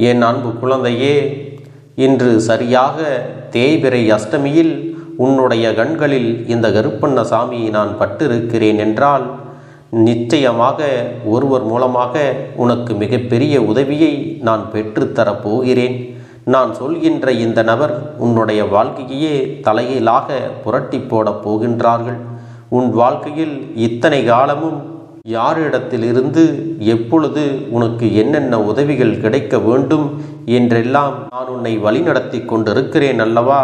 என் அன்பு குழந்தையே, இன்று சரியாக தேய்பிறை அஷ்டமியில் உன்னுடைய கண்களில் இந்த கருப்பண்ண சாமியை நான் பட்டிருக்கிறேன் என்றால் நிச்சயமாக ஒருவர் மூலமாக உனக்கு மிகப்பெரிய உதவியை நான் பெற்றுத்தரப் போகிறேன். நான் சொல்கின்ற இந்த நபர் உன்னுடைய வாழ்க்கையே தலையிலாக புரட்டி போடப் போகின்றார்கள். உன் வாழ்க்கையில் இத்தனை காலமும் யாரிடத்திலிருந்து எப்பொழுது உனக்கு என்னென்ன உதவிகள் கிடைக்க வேண்டும் என்றெல்லாம் நான் உன்னை வழிநடத்தி கொண்டிருக்கிறேன் அல்லவா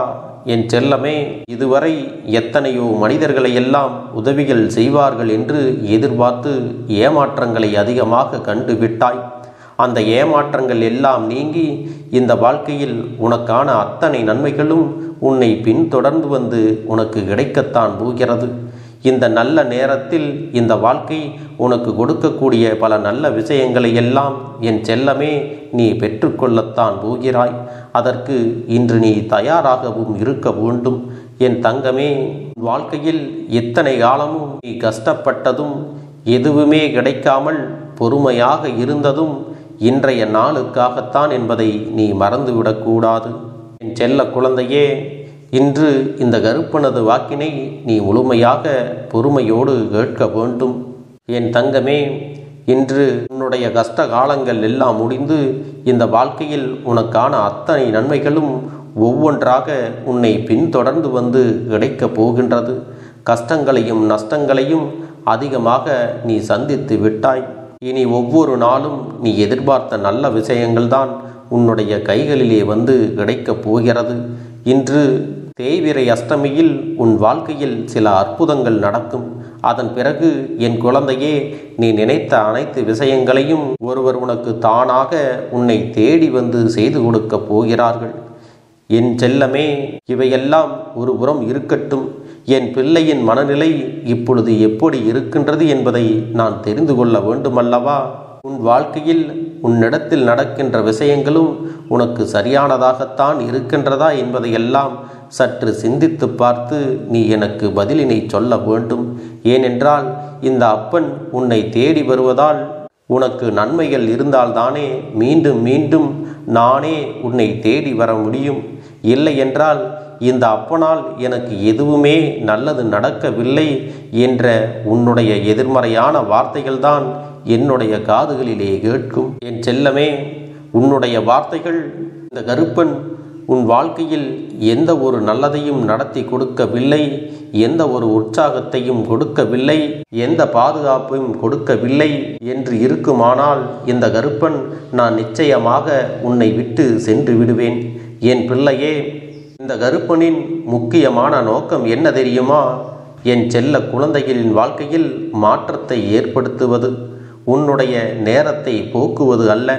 என் செல்லமே. இதுவரை எத்தனையோ மனிதர்களையெல்லாம் உதவிகள் செய்வார்கள் என்று எதிர்பார்த்து ஏமாற்றங்களை அதிகமாக கண்டுவிட்டாய். அந்த ஏமாற்றங்கள் எல்லாம் நீங்கி இந்த வாழ்க்கையில் உனக்கான அத்தனை நன்மைகளும் உன்னை பின்தொடர்ந்து வந்து உனக்கு கிடைக்கத்தான் போகிறது. இந்த நல்ல நேரத்தில் இந்த வாழ்க்கை உனக்கு கொடுக்கக்கூடிய பல நல்ல விஷயங்களை எல்லாம் என் செல்லமே நீ பெற்றுக்கொள்ளத்தான் போகிறாய். அதற்கு இன்று நீ தயாராகவும் இருக்க வேண்டும். என் தங்கமே, வாழ்க்கையில் எத்தனை காலமும் நீ கஷ்டப்பட்டதும் எதுவுமே கிடைக்காமல் பொறுமையாக இருந்ததும் இன்றைய நாளுக்காகத்தான் என்பதை நீ மறந்துவிடக்கூடாது. என் செல்ல குழந்தையே, இன்று இந்த கருப்பனது வாக்கினை நீ முழுமையாக பொறுமையோடு கேட்க வேண்டும். என் தங்கமே, இன்று உன்னுடைய கஷ்ட காலங்கள் எல்லாம் முடிந்து இந்த வாழ்க்கையில் உனக்கான அத்தனை நன்மைகளும் ஒவ்வொன்றாக உன்னை பின்தொடர்ந்து வந்து கிடைக்கப் போகின்றது. கஷ்டங்களையும் நஷ்டங்களையும் அதிகமாக நீ சந்தித்து விட்டாய். இனி ஒவ்வொரு நாளும் நீ எதிர்பார்த்த நல்ல விஷயங்கள்தான் உன்னுடைய கைகளிலே வந்து கிடைக்கப் போகிறது. இன்று தேய்பிறை அஷ்டமியில் உன் வாழ்க்கையில் சில அற்புதங்கள் நடக்கும். அதன் பிறகு என் குழந்தையே, நீ நினைத்த அனைத்து விஷயங்களையும் ஒருவர் உனக்கு தானாக உன்னை தேடி வந்து செய்து கொடுக்கப் போகிறார்கள். என் செல்லமே, இவையெல்லாம் ஒரு புறம் இருக்கட்டும். என் பிள்ளையின் மனநிலை இப்பொழுது எப்படி இருக்கின்றது என்பதை நான் தெரிந்து கொள்ள வேண்டுமல்லவா? உன் வாழ்க்கையில் உன்னிடத்தில் நடக்கின்ற விஷயங்களும் உனக்கு சரியானதாகத்தான் இருக்கின்றதா என்பதையெல்லாம் சற்று சிந்தித்து பார்த்து நீ எனக்கு பதிலினை சொல்ல வேண்டும். ஏனென்றால் இந்த அப்பன் உன்னை தேடி வருவதால் உனக்கு நன்மைகள் இருந்தால்தானே மீண்டும் மீண்டும் நானே உன்னை தேடி வர முடியும். இல்லை என்றால் இந்த அப்பனால் எனக்கு எதுவுமே நல்லது நடக்கவில்லை என்ற உன்னுடைய எதிர்மறையான வார்த்தைகள்தான் என்னுடைய காதுகளிலே கேட்கும். என் செல்லமே, உன்னுடைய வார்த்தைகள் இந்த கருப்பன் உன் வாழ்க்கையில் எந்த ஒரு நல்லதையும் நடத்தி கொடுக்கவில்லை, எந்த ஒரு உற்சாகத்தையும் கொடுக்கவில்லை, எந்த பாதுகாப்பையும் கொடுக்கவில்லை என்று இருக்குமானால் இந்த கருப்பன் நான் நிச்சயமாக உன்னை விட்டு சென்று விடுவேன். என் பிள்ளையே, இந்த கருப்பனின் முக்கியமான நோக்கம் என்ன தெரியுமா? என் செல்ல குழந்தைகளின் வாழ்க்கையில் மாற்றத்தை ஏற்படுத்துவது, உன்னுடைய நேரத்தை போக்குவது அல்ல.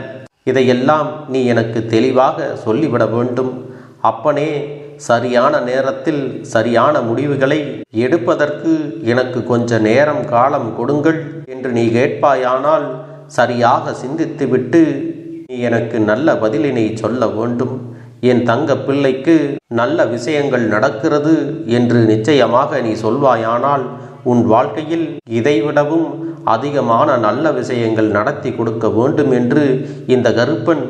இதையெல்லாம் நீ எனக்கு தெளிவாக சொல்லிவிட வேண்டும். அப்பனே, சரியான நேரத்தில் சரியான முடிவுகளை எடுப்பதற்கு எனக்கு கொஞ்ச நேரம் காலம் கொடுங்கள் என்று நீ கேட்பாயானால் சரியாக சிந்தித்துவிட்டு நீ எனக்கு நல்ல பதிலினை சொல்ல வேண்டும். என் தங்க பிள்ளைக்கு நல்ல விஷயங்கள் நடக்கிறது என்று நிச்சயமாக நீ சொல்வாயானால் உன் வாழ்க்கையில் இதைவிடவும் அதிகமான நல்ல விஷயங்கள் நடத்தி கொடுக்க வேண்டும் என்று இந்த கருப்பன்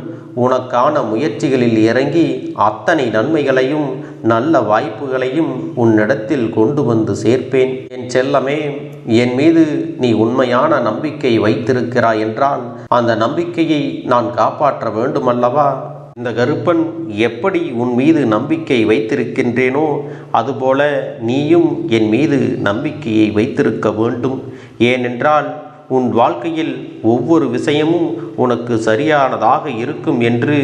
உனக்கான முயற்சிகளில் இறங்கி அத்தனை நன்மைகளையும் நல்ல வாய்ப்புகளையும் உன்னிடத்தில் கொண்டு வந்து சேர்ப்பேன். என் செல்லமே, என் மீது நீ உண்மையான நம்பிக்கை வைத்திருக்கிறாய் என்றால் அந்த நம்பிக்கையை நான் காப்பாற்ற வேண்டுமல்லவா? இந்த கருப்பன் எப்படி உன் மீது நம்பிக்கை வைத்திருக்கின்றேனோ அதுபோல நீயும் என் மீது நம்பிக்கையை வைத்திருக்க வேண்டும். ஏனென்றால் உன் வாழ்க்கையில் ஒவ்வொரு விஷயமும் உனக்கு சரியானதாக இருக்கும் என்று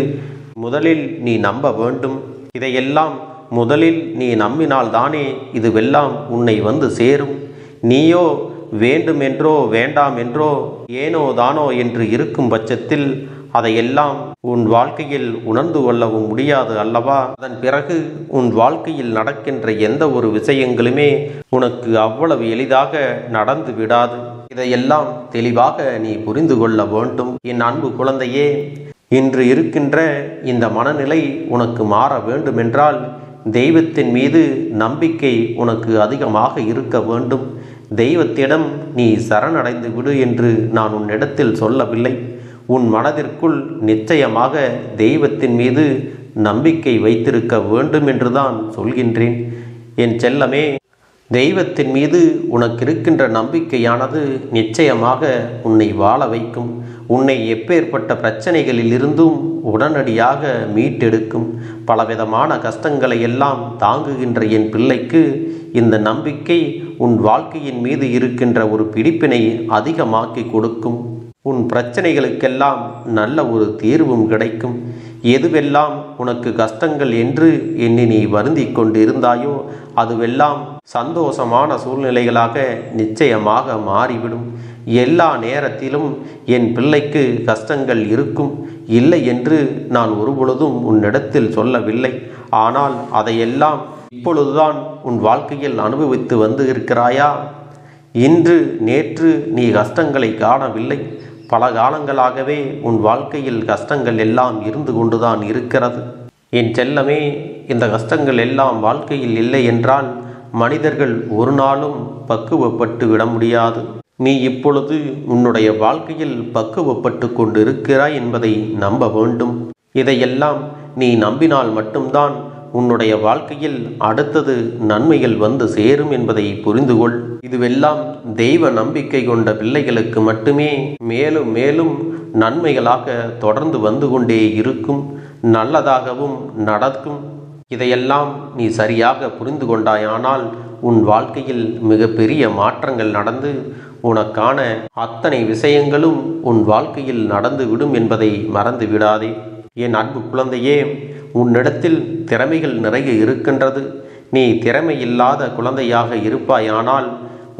முதலில் நீ நம்ப வேண்டும். இதையெல்லாம் முதலில் நீ நம்பினால்தானே இதுவெல்லாம் உன்னை வந்து சேரும். நீயோ வேண்டுமென்றோ வேண்டாம் என்றோ ஏனோ தானோ என்று இருக்கும் பட்சத்தில் அதையெல்லாம் உன் வாழ்க்கையில் உணர்ந்து கொள்ளவும் முடியாது அல்லவா? அதன் பிறகு உன் வாழ்க்கையில் நடக்கின்ற எந்த ஒரு விஷயங்களுமே உனக்கு அவ்வளவு எளிதாக நடந்து விடாது. இதையெல்லாம் தெளிவாக நீ புரிந்து கொள்ள வேண்டும். என் அன்பு குழந்தையே, இன்று இருக்கின்ற இந்த மனநிலை உனக்கு மாற வேண்டுமென்றால் தெய்வத்தின் மீது நம்பிக்கை உனக்கு அதிகமாக இருக்க வேண்டும். தெய்வத்திடம் நீ சரணடைந்து விடு என்று நான் உன்னிடத்தில் சொல்லவில்லை. உன் மனதிற்குள் நிச்சயமாக தெய்வத்தின் மீது நம்பிக்கை வைத்திருக்க வேண்டும் என்றுதான் சொல்கின்றேன். என் செல்லமே, தெய்வத்தின் மீது உனக்கு இருக்கின்ற நம்பிக்கையானது நிச்சயமாக உன்னை வாழ வைக்கும். உன்னை எப்பேற்பட்ட பிரச்சனைகளில் இருந்தும் உடனடியாக மீட்டெடுக்கும். பலவிதமான கஷ்டங்களை எல்லாம் தாங்குகின்ற என் பிள்ளைக்கு இந்த நம்பிக்கை உன் வாழ்க்கையின் மீது இருக்கின்ற ஒரு பிடிப்பினை அதிகமாக்கி கொடுக்கும். உன் பிரச்சனைகளுக்கெல்லாம் நல்ல ஒரு தீர்வும் கிடைக்கும். எதுவெல்லாம் உனக்கு கஷ்டங்கள் என்று எண்ணி நீ வருந்தி கொண்டு இருந்தாயோ அதுவெல்லாம் சந்தோஷமான சூழ்நிலைகளாக நிச்சயமாக மாறிவிடும். எல்லா நேரத்திலும் என் பிள்ளைக்கு கஷ்டங்கள் இருக்கும், இல்லை என்று நான் ஒருபொழுதும் உன்னிடத்தில் சொல்லவில்லை. ஆனால் அதையெல்லாம் இப்பொழுதுதான் உன் வாழ்க்கையில் அனுபவித்து வந்து இருக்கிறாயா? இன்று நேற்று நீ கஷ்டங்களை காணவில்லை. பல காலங்களாகவே உன் வாழ்க்கையில் கஷ்டங்கள் எல்லாம் இருந்து கொண்டுதான் இருக்கிறது. என் செல்லமே, இந்த கஷ்டங்கள் எல்லாம் வாழ்க்கையில் இல்லை என்றால் மனிதர்கள் ஒரு நாளும் பக்குவப்பட்டு விட முடியாது. நீ இப்பொழுது உன்னுடைய வாழ்க்கையில் பக்குவப்பட்டு கொண்டு இருக்கிறாய் என்பதை நம்ப வேண்டும். இதையெல்லாம் நீ நம்பினால் மட்டும்தான் உன்னுடைய வாழ்க்கையில் அடுத்தது நன்மைகள் வந்து சேரும் என்பதை புரிந்துகொள். இதுவெல்லாம் தெய்வ நம்பிக்கை கொண்ட பிள்ளைகளுக்கு மட்டுமே மேலும் மேலும் நன்மைகளாக தொடர்ந்து வந்து கொண்டே இருக்கும், நல்லதாகவும் நடக்கும். இதையெல்லாம் நீ சரியாக புரிந்து கொண்டாயானால் உன் வாழ்க்கையில் மிகப்பெரிய மாற்றங்கள் நடந்து உனக்கான அத்தனை விஷயங்களும் உன் வாழ்க்கையில் நடந்து விடும் என்பதை மறந்து விடாதே. என் அன்பு குழந்தையே, உன்னிடத்தில் திறமைகள் நிறைய இருக்கின்றது. நீ திறமை இல்லாத குழந்தையாக இருப்பாயானால்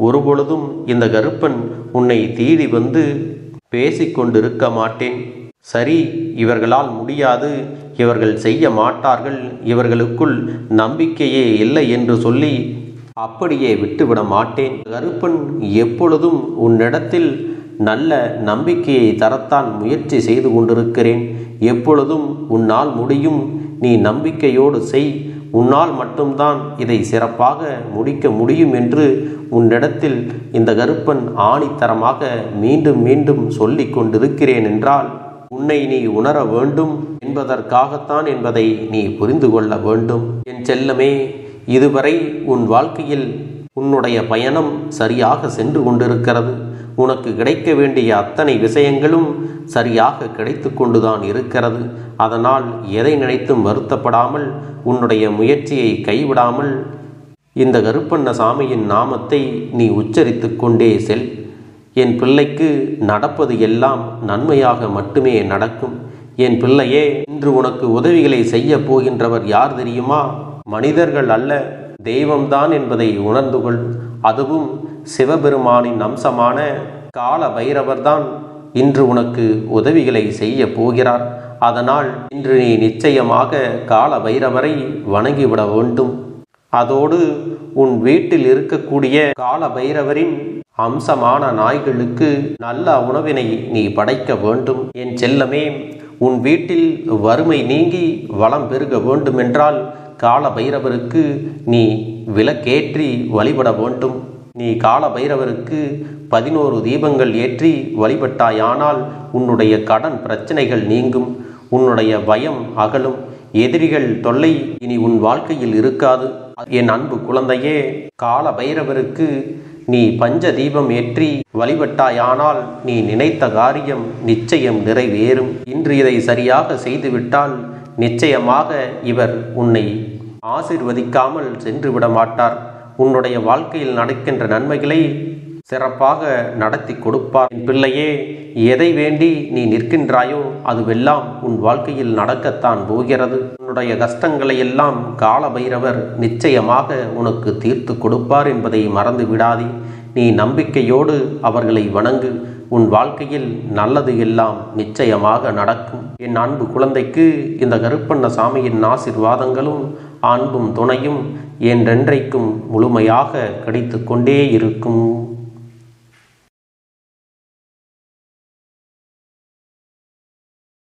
ஒருபொழுதும் இந்த கருப்பன் உன்னை தேடி வந்து பேசிக்கொண்டிருக்க மாட்டேன். சரி, இவர்களால் முடியாது, இவர்கள் செய்ய மாட்டார்கள், இவர்களுக்குள் நம்பிக்கையே இல்லை என்று சொல்லி அப்படியே விட்டுவிட மாட்டேன். கருப்பன் எப்பொழுதும் உன்னிடத்தில் நல்ல நம்பிக்கையை தரத்தான் முயற்சி செய்து கொண்டிருக்கிறேன். எப்பொழுதும் உன்னால் முடியும், நீ நம்பிக்கையோடு செய், உன்னால் மட்டும்தான் இதை சிறப்பாக முடிக்க முடியும் என்று உன்னிடத்தில் இந்த கருப்பன் ஆணித்தரமாக மீண்டும் மீண்டும் சொல்லி கொண்டிருக்கிறேன் என்றால் உன்னை நீ உணர வேண்டும் என்பதற்காகத்தான் என்பதை நீ புரிந்து கொள்ள வேண்டும். என் செல்லமே, இதுவரை உன் வாழ்க்கையில் உன்னுடைய பயணம் சரியாக சென்று கொண்டிருக்கிறது. உனக்கு கிடைக்க வேண்டிய அத்தனை விஷயங்களும் சரியாக கிடைத்து கொண்டுதான் இருக்கிறது. அதனால் எதை நினைத்தும் வருத்தப்படாமல் உன்னுடைய முயற்சியை கைவிடாமல் இந்த கருப்பண்ணசாமியின் நாமத்தை நீ உச்சரித்து கொண்டே செல். என் பிள்ளைக்கு நடப்பது எல்லாம் நன்மையாக மட்டுமே நடக்கும். என் பிள்ளையே, இன்று உனக்கு உதவிகளை செய்ய போகின்றவர் யார் தெரியுமா? மனிதர்கள் அல்ல, தெய்வம்தான் என்பதை உணர்ந்து கொள். அதுவும் சிவபெருமானின் அம்சமான கால பைரவர்தான் இன்று உனக்கு உதவிகளை செய்ய போகிறார். அதனால் இன்று நீ நிச்சயமாக கால பைரவரை வணங்கிவிட வேண்டும். அதோடு உன் வீட்டில் இருக்கக்கூடிய கால பைரவரின் அம்சமான நாய்களுக்கு நல்ல உணவினை நீ படைக்க வேண்டும். என் செல்லமே, உன் வீட்டில் வறுமை நீங்கி வளம் பெருக வேண்டுமென்றால் கால பைரவருக்கு நீ விளக்கேற்றி வழிபட வேண்டும். நீ கால பைரவருக்கு 11 தீபங்கள் ஏற்றி வழிபட்டாயானால் உன்னுடைய கடன் பிரச்சனைகள் நீங்கும், உன்னுடைய பயம் அகலும், எதிரிகள் தொல்லை இனி உன் வாழ்க்கையில் இருக்காது. என் அன்பு குழந்தையே, கால பைரவருக்கு நீ பஞ்ச தீபம் ஏற்றி வழிபட்டாயானால் நீ நினைத்த காரியம் நிச்சயம் நிறைவேறும். இன்று இதை சரியாக செய்துவிட்டால் நிச்சயமாக இவர் உன்னை ஆசீர்வதிக்காமல் சென்று விட மாட்டார். உன்னுடைய வாழ்க்கையில் நடக்கின்ற நன்மைகளை சிறப்பாக நடத்தி கொடுப்பார். என் பிள்ளையே, எதை வேண்டி நீ நிற்கின்றாயோ அதுவெல்லாம் உன் வாழ்க்கையில் நடக்கத்தான் போகிறது. உன்னுடைய கஷ்டங்களை எல்லாம் கால பைரவர் நிச்சயமாக உனக்கு தீர்த்து கொடுப்பார் என்பதை மறந்து விடாதே. நீ நம்பிக்கையோடு அவர்களை வணங்கு. உன் வாழ்க்கையில் நல்லது எல்லாம் நிச்சயமாக நடக்கும். என் அன்பு குழந்தைக்கு இந்த கருப்பண்ணசாமியின் ஆசீர்வாதங்களும் அன்பும் துணையும் என்றென்றைக்கும் முழுமையாக கிடைத்து கொண்டே இருக்கும்.